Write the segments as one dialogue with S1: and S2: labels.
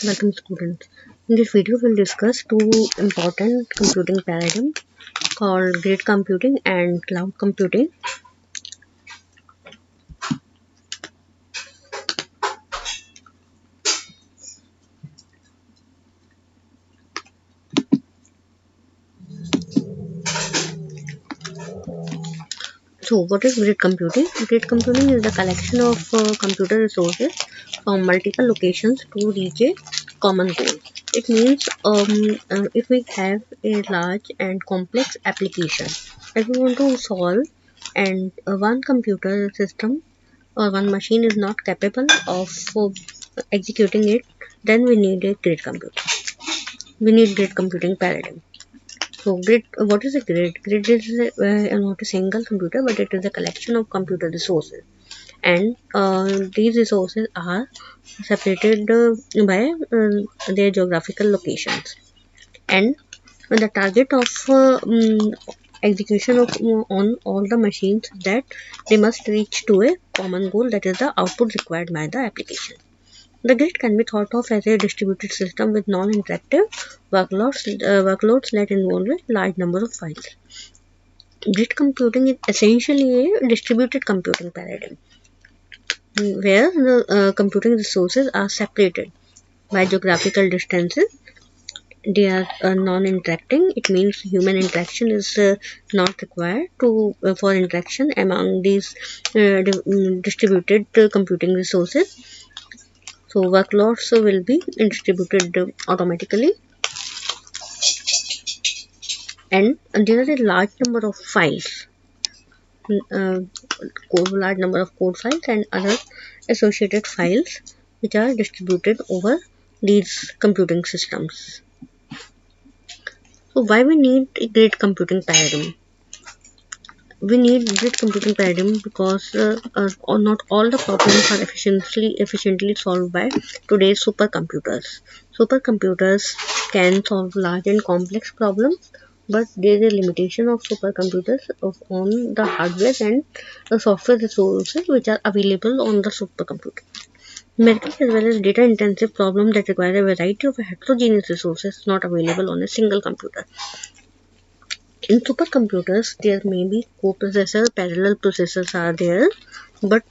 S1: Welcome students. In this video we'll discuss two important computing paradigms called grid computing and cloud computing. So what is grid computing? Grid computing is the collection of computer resources from multiple locations to reach a common goal. It means if we have a large and complex application that we want to solve, and one computer system or one machine is not capable of executing it, then we need a grid computer. We need grid computing paradigm. So grid, what is a grid? Grid is not a single computer, but it is a collection of computer resources, and these resources are separated by their geographical locations. And the target of execution of on all the machines that they must reach to a common goal, that is the output required by the application. The grid can be thought of as a distributed system with non-interactive workloads that involve a large number of files. Grid computing is essentially a distributed computing paradigm where the computing resources are separated by geographical distances. They are non-interacting. It means human interaction is not required to for interaction among these distributed computing resources. So workloads will be distributed automatically, and there are a large number of files, large number of code files and other associated files which are distributed over these computing systems. So why we need a grid computing paradigm? We need grid computing paradigm because not all the problems are efficiently solved by today's supercomputers. Supercomputers can solve large and complex problems, but there is a limitation of supercomputers on the hardware and the software resources which are available on the supercomputer. Numerical as well as data intensive problems that require a variety of heterogeneous resources not available on a single computer. In supercomputers, there may be co-processor, parallel processors are there, but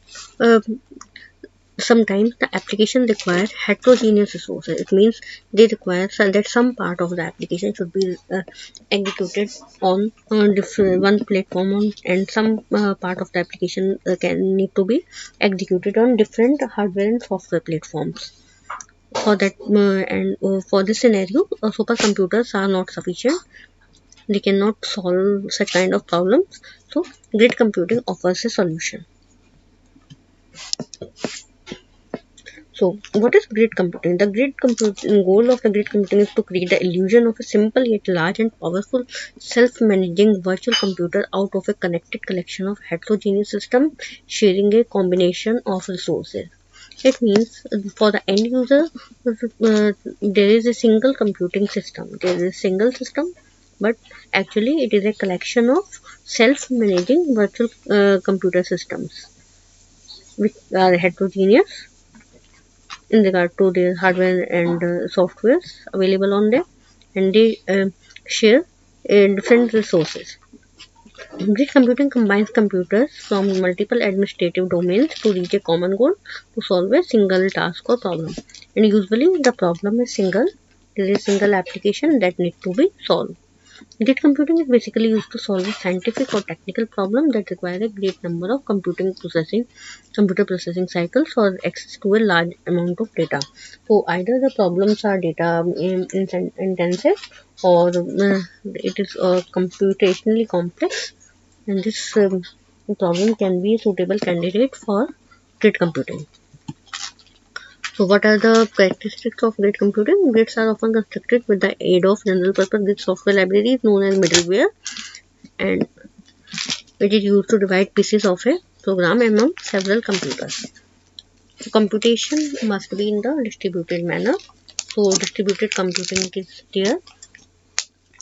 S1: sometimes the application requires heterogeneous resources. It means they require that some part of the application should be executed on different one platform, and some part of the application can need to be executed on different hardware and software platforms. For that for this scenario, supercomputers are not sufficient. They cannot solve such kind of problems. So grid computing offers a solution. So what is grid computing? The grid computing goal of the grid computing is to create the illusion of a simple yet large and powerful self-managing virtual computer out of a connected collection of heterogeneous systems sharing a combination of resources. It means for the end user, there is a single computing system. There is a single system, but actually it is a collection of self-managing virtual computer systems which are heterogeneous in regard to their hardware and softwares available on them, and they share different resources. Grid computing combines computers from multiple administrative domains to reach a common goal to solve a single task or problem. And usually the problem is single. There is a single application that needs to be solved. Grid computing is basically used to solve a scientific or technical problem that require a great number of computer processing cycles or access to a large amount of data. So either the problems are data intensive, or it is computationally complex, and this problem can be a suitable candidate for grid computing. So what are the characteristics of grid computing? Grids are often constructed with the aid of general purpose grid software libraries known as middleware, and it is used to divide pieces of a program among several computers. So computation must be in the distributed manner. So distributed computing is there.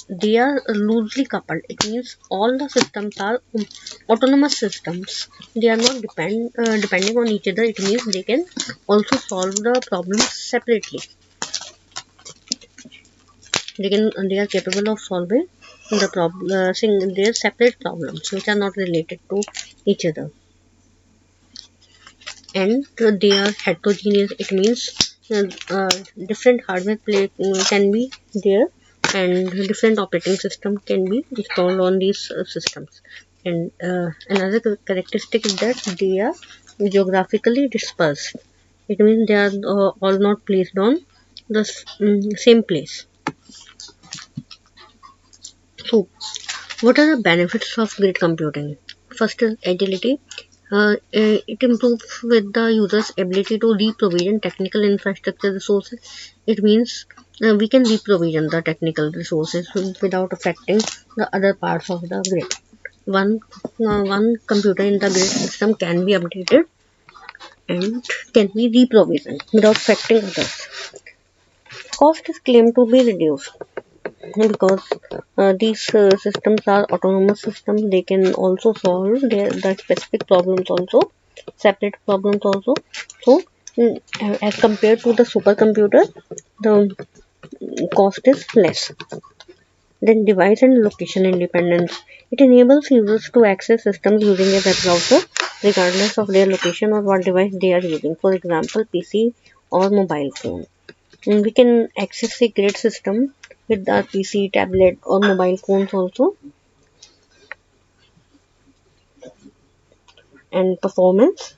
S1: They are loosely coupled. It means all the systems are autonomous systems. They are not depending on each other. It means they can also solve the problems separately. They are capable of solving the problem, their separate problems which are not related to each other, and they are heterogeneous. It means different hardware can be there, and different operating system can be installed on these systems. And another characteristic is that they are geographically dispersed. It means they are all not placed on the same place. So, what are the benefits of grid computing? First is agility. It improves with the user's ability to reprovision technical infrastructure resources. It means we can reprovision the technical resources without affecting the other parts of the grid. One computer in the grid system can be updated and can be reprovisioned without affecting others. Cost is claimed to be reduced because these systems are autonomous systems. They can also solve the specific problems also, separate problems also. So as compared to the supercomputer, the cost is less. Then device and location independence. It enables users to access systems using a web browser regardless of their location or what device they are using, for example PC or mobile phone. And we can access a great system with our PC, tablet or mobile phones also. And performance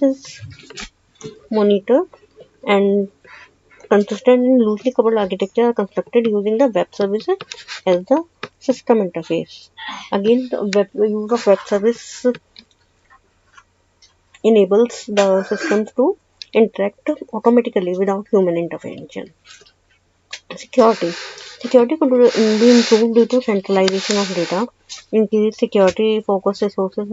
S1: is monitored, and consistent and loosely coupled architecture are constructed using the web services as the system interface. Again, the use of web service enables the systems to interact automatically without human intervention. Security. Security could be improved due to centralization of data, increased security focused resources,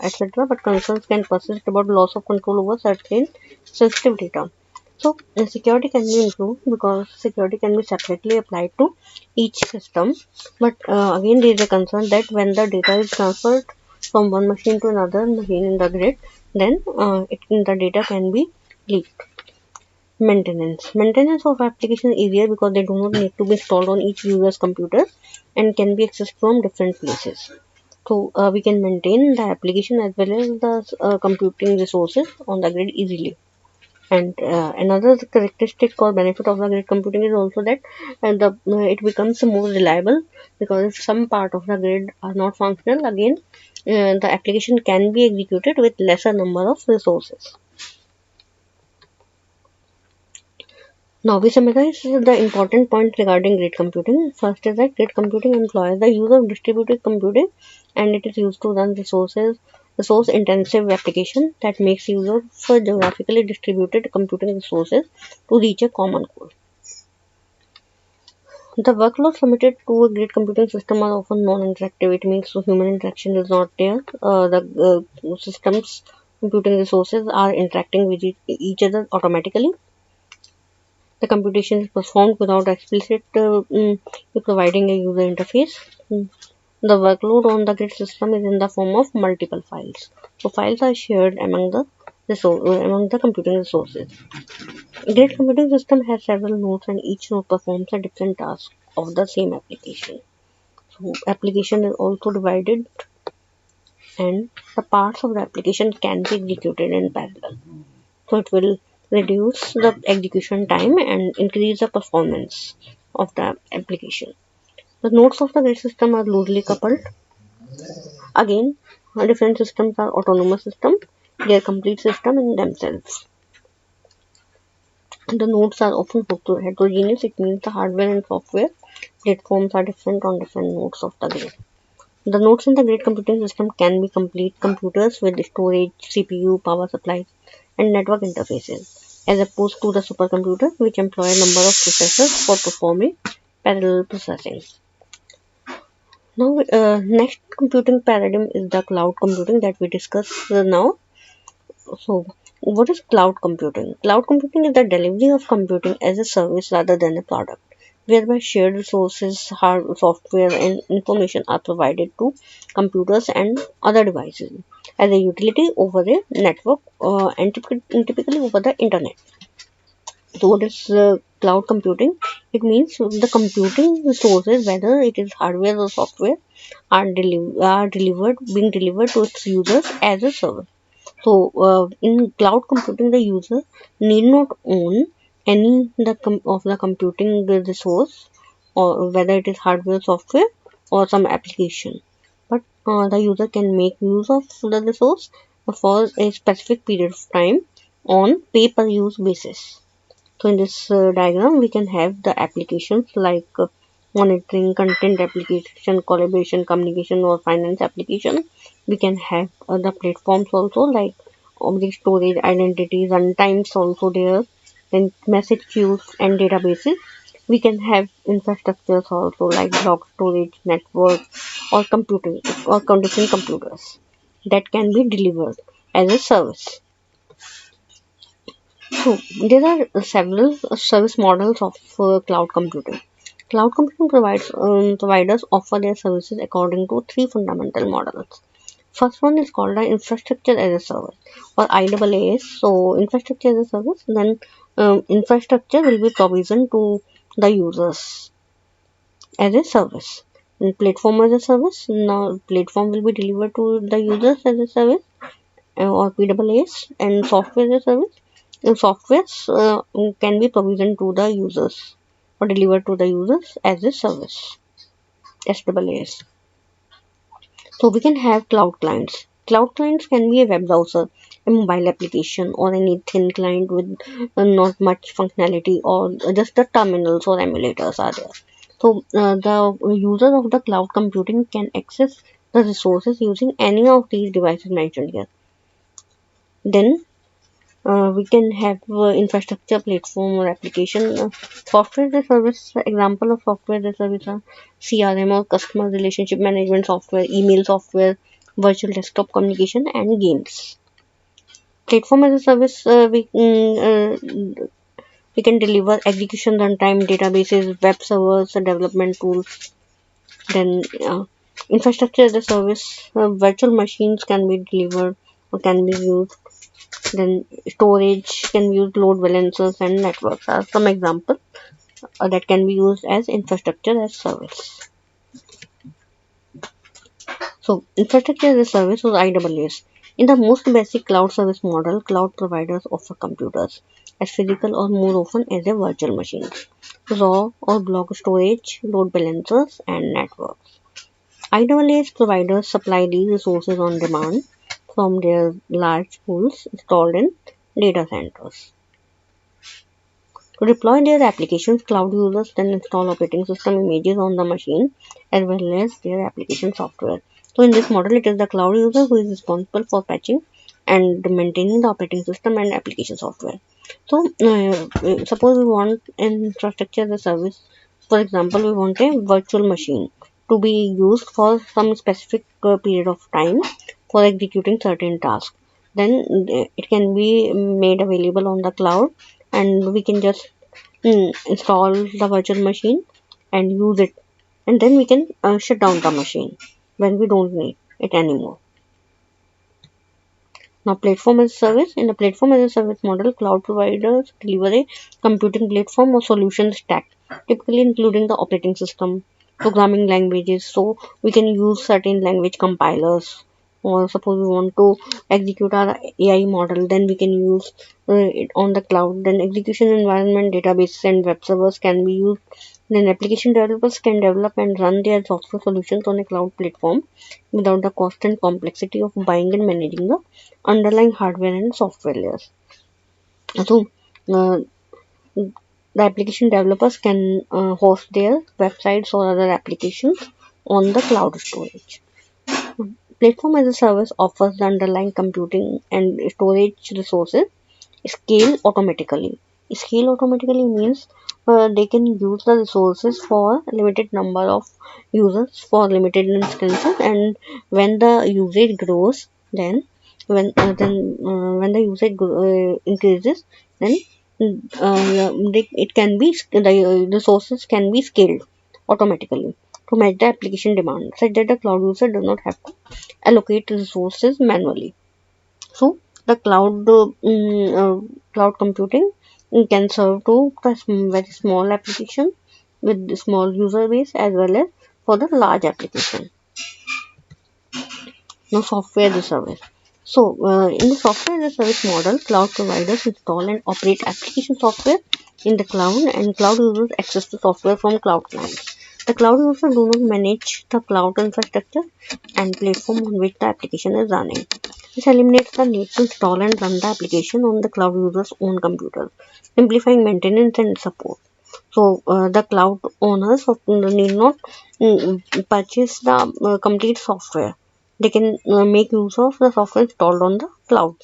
S1: etc. But concerns can persist about loss of control over certain sensitive data. So security can be improved because security can be separately applied to each system. But again, there is a concern that when the data is transferred from one machine to another machine in the grid, then the data can be leaked. Maintenance of application is easier because they do not need to be installed on each user's computer and can be accessed from different places. So we can maintain the application as well as the computing resources on the grid easily. And another characteristic or benefit of the grid computing is also that it becomes more reliable, because if some part of the grid are not functional, again the application can be executed with lesser number of resources. Now we summarize the important points regarding grid computing. First is that grid computing employs the use of distributed computing, and it is used to run resource intensive application that makes use of geographically distributed computing resources to reach a common goal. The workload submitted to a grid computing system are often non-interactive. It means so human interaction is not there. The system's computing resources are interacting with each other automatically. The computation is performed without explicit providing a user interface. The workload on the grid system is in the form of multiple files. So files are shared among the computing resources. A grid computing system has several nodes, and each node performs a different task of the same application. So application is also divided, and the parts of the application can be executed in parallel. So it will reduce the execution time and increase the performance of the application. The nodes of the grid system are loosely coupled. Again, different systems are autonomous systems. They are complete system in themselves. The nodes are often heterogeneous. It means the hardware and software platforms are different on different nodes of the grid. The nodes in the grid computing system can be complete computers with storage, CPU, power supplies, and network interfaces, as opposed to the supercomputer, which employ a number of processors for performing parallel processing. Now, next computing paradigm is the cloud computing that we discuss now. So, what is cloud computing? Cloud computing is the delivery of computing as a service rather than a product, whereby shared resources, software, and information are provided to computers and other devices as a utility over a network and typically over the internet. So what is cloud computing? It means the computing resources, whether it is hardware or software, are being delivered to its users as a service. So in cloud computing, the user need not own any of the computing resource, or whether it is hardware, software, or some application. But the user can make use of the resource for a specific period of time on pay per use basis. So in this diagram, we can have the applications like monitoring, content application, collaboration, communication, or finance application. We can have other platforms also like object storage, identity, runtimes also there. Then message queues and databases. We can have infrastructures also like block storage, network, or computing or condition computers that can be delivered as a service. So there are several service models of cloud computing. Cloud computing providers offer their services according to three fundamental models. First one is called the infrastructure as a service or IaaS. So infrastructure as a service, then infrastructure will be provisioned to the users as a service. And platform as a service, now platform will be delivered to the users as a service or PaaS, and software as a service. Softwares can be provisioned to the users or delivered to the users as a service. SaaS. So we can have cloud clients. Cloud clients can be a web browser, a mobile application, or any thin client with not much functionality, or just the terminals or emulators are there. So the user of the cloud computing can access the resources using any of these devices mentioned here. Then we can have infrastructure, platform, or application. Software as a service, example of software as a service are CRM or customer relationship management software, email software, virtual desktop communication, and games. Platform as a service, we can deliver execution runtime, databases, web servers, development tools. Then infrastructure as a service, virtual machines can be delivered or can be used. Then storage can use load balancers and networks are some examples that can be used as infrastructure as service. So infrastructure as a service or IaaS. In the most basic cloud service model, cloud providers offer computers as physical or more often as a virtual machines, raw or block storage, load balancers, and networks. IaaS providers supply these resources on demand from their large pools installed in data centers. To deploy their applications, cloud users then install operating system images on the machine as well as their application software. So in this model, it is the cloud user who is responsible for patching and maintaining the operating system and application software. So suppose we want an infrastructure as a service. For example, we want a virtual machine to be used for some specific period of time for executing certain tasks. Then it can be made available on the cloud, and we can just install the virtual machine and use it, and then we can shut down the machine when we don't need it anymore. Now platform as a service. In the platform as a service model, cloud providers deliver a computing platform or solution stack, typically including the operating system, programming languages. So we can use certain language compilers, or suppose we want to execute our AI model, then we can use it on the cloud. Then execution environment, databases, and web servers can be used. Then application developers can develop and run their software solutions on a cloud platform without the cost and complexity of buying and managing the underlying hardware and software layers. So, uh, the application developers can host their websites or other applications on the cloud storage. Platform as a service offers the underlying computing and storage resources scale automatically. Scale automatically means they can use the resources for limited number of users for limited instances, and when the usage grows, then when the usage increases, then it can be the resources can be scaled automatically to match the application demand, such that the cloud user does not have to allocate resources manually. So the cloud computing It can serve to the very small application with the small user base as well as for the large application. Now, software as a service. So, in the software as a service model, cloud providers install and operate application software in the cloud, and cloud users access the software from cloud clients. The cloud users do not manage the cloud infrastructure and platform on which the application is running. This eliminates the need to install and run the application on the cloud user's own computer, simplifying maintenance and support. So, the cloud owners need not purchase the complete software. They can make use of the software installed on the cloud.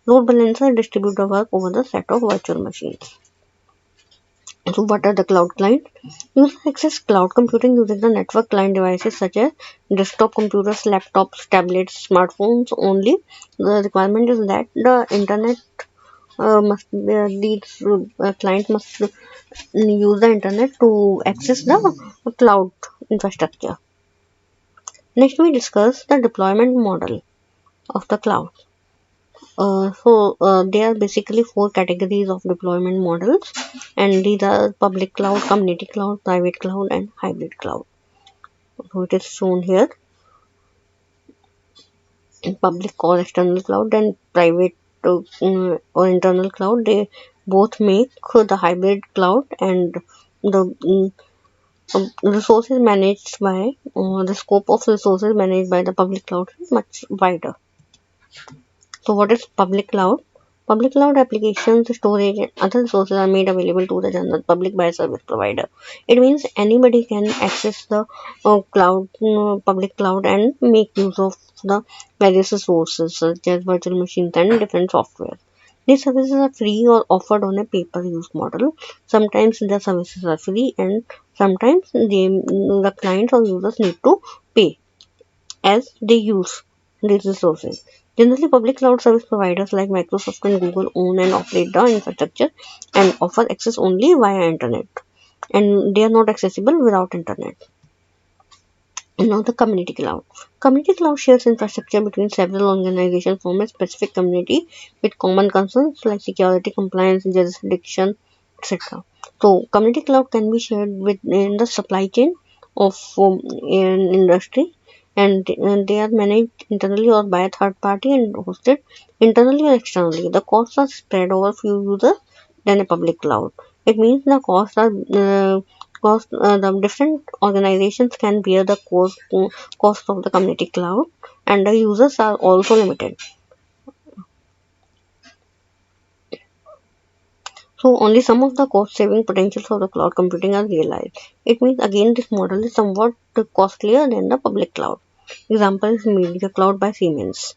S1: Load balancer distribute the work over the set of virtual machines. So, what are the cloud clients? Users access cloud computing using the network client devices such as desktop computers, laptops, tablets, smartphones only. The requirement is that the internet must these clients must use the internet to access the cloud infrastructure. Next, we discuss the deployment model of the cloud. There are basically four categories of deployment models, and these are public cloud, community cloud, private cloud, and hybrid cloud. So it is shown here in public or external cloud and private or internal cloud. They both make the hybrid cloud, and the resources managed by the scope of resources managed by the public cloud is much wider. So, what is public cloud? Public cloud applications, storage, and other resources are made available to the general public by a service provider. It means anybody can access the public cloud, and make use of the various resources such as virtual machines and different software. These services are free or offered on a pay-per-use model. Sometimes the services are free, and sometimes the clients or users need to pay as they use these resources. Generally, public cloud service providers like Microsoft and Google own and operate the infrastructure and offer access only via internet, and they are not accessible without internet. Now, the community cloud. Community cloud shares infrastructure between several organizations from a specific community with common concerns like security, compliance, jurisdiction, etc. So, community cloud can be shared within the supply chain of an industry, and they are managed internally or by a third party and hosted internally or externally. The costs are spread over few users than a public cloud. It means the the different organizations can bear the cost of the community cloud, and the users are also limited. So only some of the cost saving potentials of the cloud computing are realized. It means again this model is somewhat costlier than the public cloud. Example is Media Cloud by Siemens.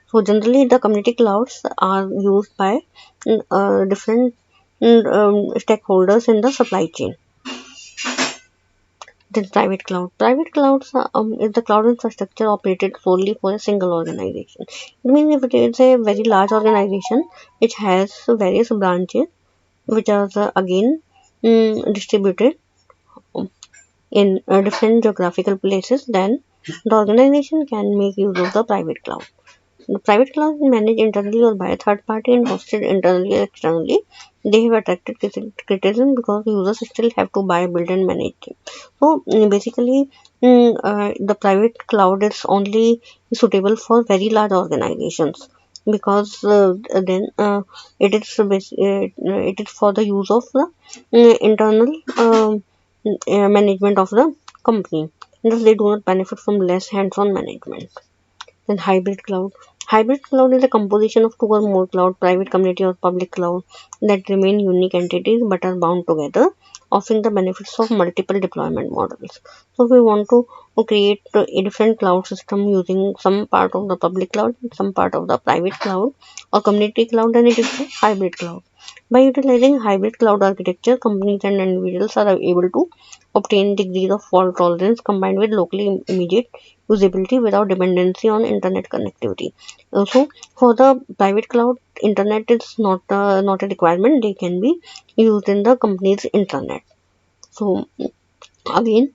S1: So generally the community clouds are used by different stakeholders in the supply chain. Then private cloud. Private clouds is the cloud infrastructure operated solely for a single organization. It means if it is a very large organization which has various branches which are again distributed in different geographical places, then the organization can make use of the private cloud. The private cloud is managed internally or by a third party and hosted internally or externally. They have attracted criticism because users still have to buy, build, and manage them. So basically, the private cloud is only suitable for very large organizations, because then it is for the use of the internal management of the company. Thus, they do not benefit from less hands-on management. Then hybrid cloud. Hybrid cloud is a composition of two or more cloud, private, community, or public cloud that remain unique entities but are bound together, offering the benefits of multiple deployment models. So we want to create a different cloud system using some part of the public cloud, some part of the private cloud or community cloud, and it is a hybrid cloud. By utilizing hybrid cloud architecture, companies and individuals are able to obtain degrees of fault tolerance combined with locally immediate usability without dependency on internet connectivity. Also, for the private cloud, internet is not a requirement. They can be used in the company's internet. So again,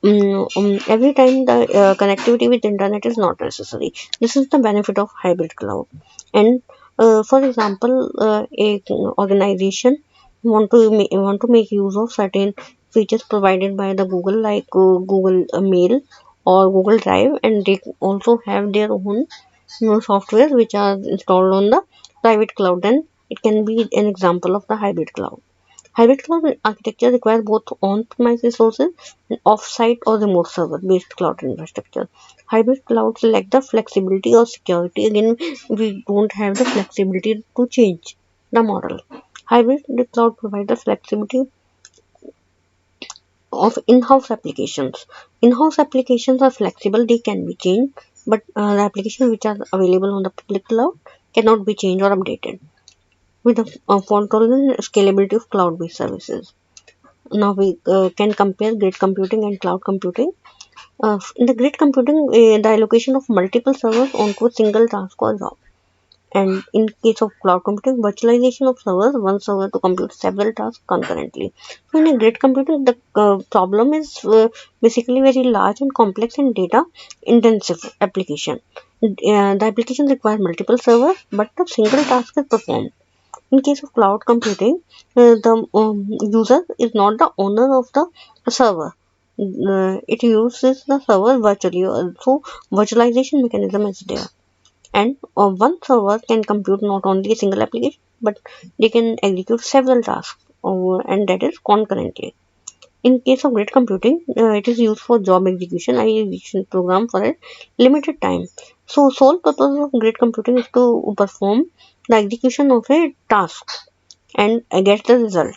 S1: every time the connectivity with internet is not necessary. This is the benefit of hybrid cloud. And For example, a organization want to make use of certain features provided by the Google, like Google Mail or Google Drive, and they also have their own software which are installed on the private cloud. Then it can be an example of the hybrid cloud. Hybrid cloud architecture requires both on-premise resources and off-site or remote server-based cloud infrastructure. Hybrid clouds lack the flexibility or security. Again, we don't have the flexibility to change the model. Hybrid cloud provides the flexibility of in-house applications. In-house applications are flexible; they can be changed, but the applications which are available on the public cloud cannot be changed or updated with the fault tolerant scalability of cloud-based services. Now we can compare grid computing and cloud computing. In the grid computing, the allocation of multiple servers onto a single task or job. And in case of cloud computing, virtualization of servers, one server to compute several tasks concurrently. So in a grid computing, the problem is basically very large and complex and data intensive application. The application requires multiple servers, but a single task is performed. In case of cloud computing, the user is not the owner of the server. It uses the server virtually. So virtualization mechanism is there, and one server can compute not only a single application, but they can execute several tasks, and that is concurrently. In case of grid computing, it is used for job execution. I execution program for a limited time. So sole purpose of grid computing is to perform the execution of a task and get the result.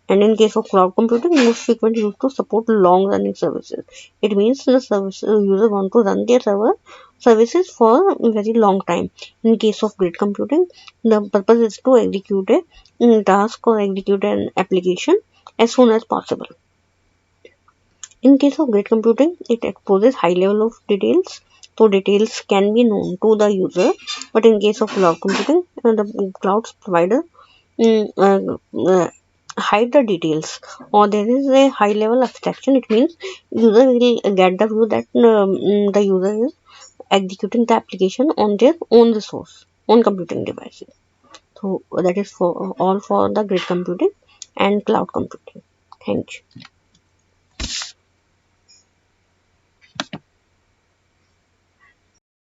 S1: And in case of cloud computing, most frequently used to support long running services. It means the service user want to run their server services for a very long time. In case of grid computing, the purpose is to execute a task or execute an application as soon as possible. In case of grid computing, it exposes high level of details, so details can be known to the user. But in case of cloud computing, the cloud provider mm, hide the details, or there is a high level abstraction. It means user will get the view that the user is executing the application on their own resource, own computing devices. So that is for all for the grid computing and cloud computing. Thank you.